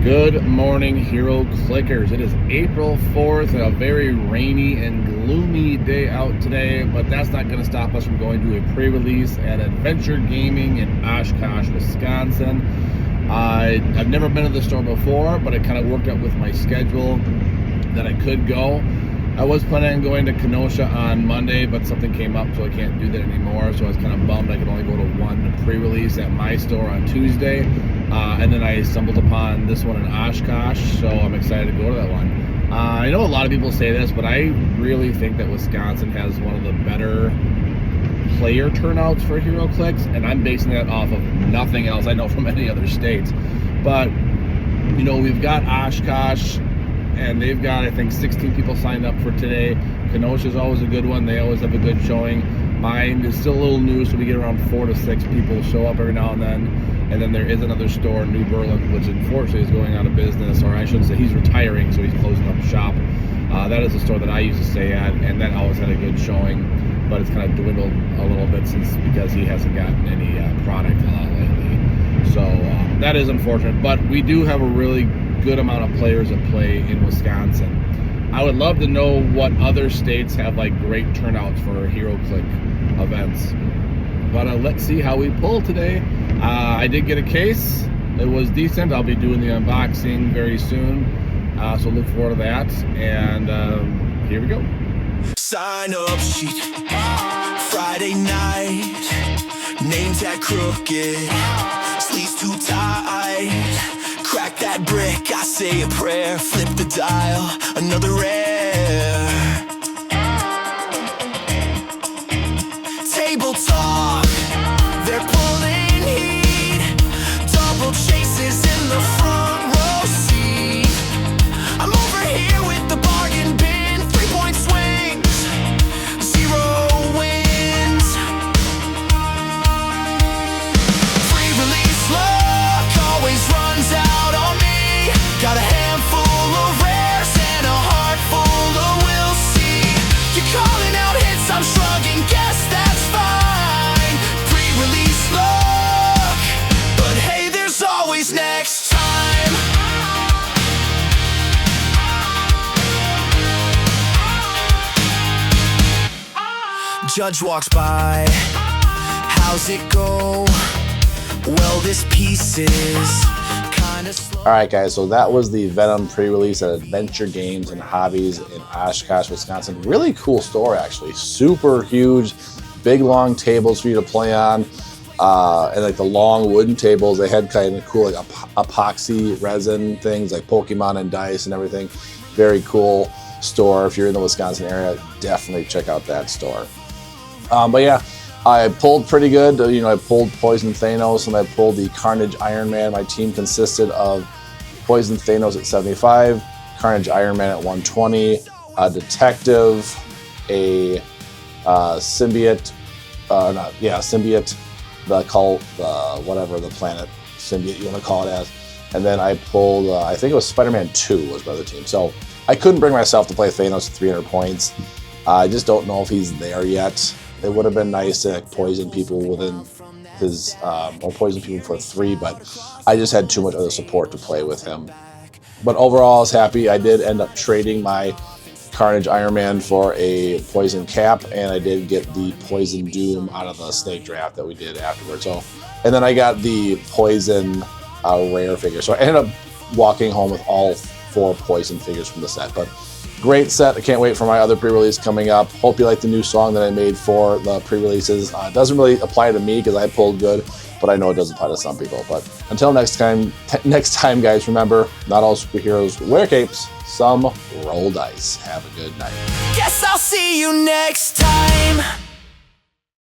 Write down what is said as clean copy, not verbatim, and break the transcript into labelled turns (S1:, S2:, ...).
S1: Good morning, Hero Clickers. It is April 4th, a very rainy and gloomy day out today, but that's not going to stop us from going to a pre-release at Adventure Gaming in Oshkosh, Wisconsin. I've never been to the store before, but it kind of worked out with my schedule that I could go. I was planning on going to Kenosha on Monday, but something came up, so I can't do that anymore. So I was kind of bummed I could only go to one pre-release at my store on Tuesday. And then I stumbled upon this one in Oshkosh, so I'm excited to go to that one. I know a lot of people say this, but I really think that Wisconsin has one of the better player turnouts for HeroClix, and I'm basing that off of nothing else I know from any other states. But, you know, we've got Oshkosh, and they've got, I think, 16 people signed up for today. Kenosha's always a good one. They always have a good showing. Mine is still a little new, so we get around 4 to 6 people show up every now and then. And then there is another store in New Berlin, which unfortunately is going out of business, or I shouldn't say, he's retiring, so he's closing up shop. That is a store that I used to stay at, and that always had a good showing, but it's kind of dwindled a little bit because he hasn't gotten any product lately. So that is unfortunate, but we do have a really good amount of players that play in Wisconsin. I would love to know what other states have like great turnouts for HeroClix events. But let's see how we pull today. I did get a case. It was decent. I'll be doing the unboxing very soon. So look forward to that. And here we go.
S2: Sign up sheet, Friday night, name tag crooked, sleeves too tight, crack that brick, I say a prayer, flip the dial, another rare. Table talk, they're pulling heat, double chases in the front row seat. I'm over here with the bargain bin, 3-point swings, 0 wins. Pre-release luck always runs out on me. Got a handful of rares and a heart full of we'll see. You're calling out hits, I'm shrugging, guess that's fine. Pre-release luck, but hey, there's always next time. Judge walks by, how's it go? Well, this piece is kinda slow.
S3: All right, guys, so that was the Venom pre-release at Adventure Games and Hobbies in Oshkosh, Wisconsin. Really cool store, actually. Super huge, big, long tables for you to play on. And like the long wooden tables, they had kind of cool like epoxy resin things like Pokemon and dice and everything. Very cool store. If you're in the Wisconsin area, definitely check out that store. But yeah, I pulled pretty good. You know, I pulled Poison Thanos and I pulled the Carnage Iron Man. My team consisted of Poison Thanos at 75, Carnage Iron Man at 120, a Detective, a Symbiote, Symbiote, whatever the planet Symbiote you want to call it as. And then I pulled, I think it was Spider-Man 2 was my other team. So I couldn't bring myself to play Thanos at 300 points. I just don't know if he's there yet. It would have been nice to poison people within his, or poison people for 3, but I just had too much other support to play with him. But overall, I was happy. I did end up trading my Carnage Iron Man for a Poison Cap, and I did get the Poison Doom out of the snake draft that we did afterwards. So, and then I got the Poison rare figure. So I ended up walking home with all 4 Poison figures from the set. But great set. I can't wait for my other pre-release coming up. Hope you like the new song that I made for the pre-releases. It doesn't really apply to me because I pulled good, but I know it does apply to some people. But until next time, guys, remember, not all superheroes wear capes. Some roll dice. Have a good night.
S2: Guess I'll see you next time.